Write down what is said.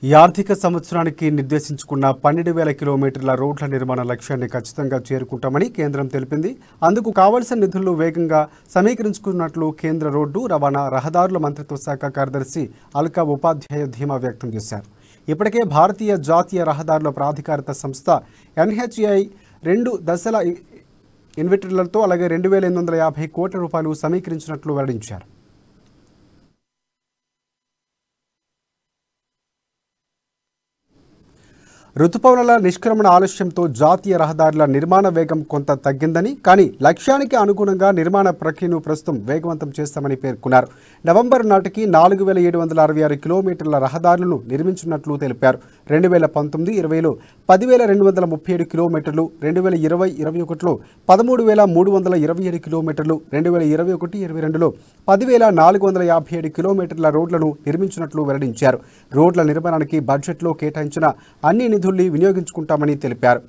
ఈ ఆర్థిక సంవత్సరానికి నిర్దేశించుకున్న 12,000 కిలోమీటర్ల రోడ్ల నిర్మాణ లక్ష్యాన్ని ఖచ్చితంగా చేరుకుంటామని కేంద్రం తెలిపింది. అందుకు కావాల్సిన నిధులను వేగంగా సమీకరించుకున్నట్లు కేంద్ర రోడ్డు రవాణా రహదారుల మంత్రిత్వ శాఖ కార్యదర్శి అల్కా ఉపాధ్యాయ ధీమా వ్యక్తం చేశారు. ఇప్పటికే భారతీయ జాతీయ రహదారుల ప్రాధికారిత సంస్థ NHAI 2 దశల ఇన్వెంటరీలతో అలాగే 2,850 కోట్ల రూపాయలు సమీకరించినట్లు వెల్లడించారు. రుతుపవనాల నిష్క్రమణ ఆలస్యంతో జాతీయ రహదారుల నిర్మాణ వేగం కొంత తగ్గిందని, కానీ లక్ష్యానికి అనుగుణంగా నిర్మాణ ప్రక్రియను ప్రస్తుతం వేగవంతం చేస్తామని పేర్కొన్నారు. నవంబర్ నాటికి 4,766 కిలోమీటర్ల రహదారులను నిర్మించున్నట్లు తెలిపారు. 2019-20లో 10,237 కిలోమీటర్లు, 2020-21లో 13,327 కిలోమీటర్లు, 2021-22లో 10,457 కిలోమీటర్ల రోడ్లను నిర్మించినట్లు వెల్లడించారు. రోడ్ల నిర్మాణానికి బడ్జెట్లో కేటాయించిన అన్ని నిధుల్ని వినియోగించుకుంటామని తెలిపారు.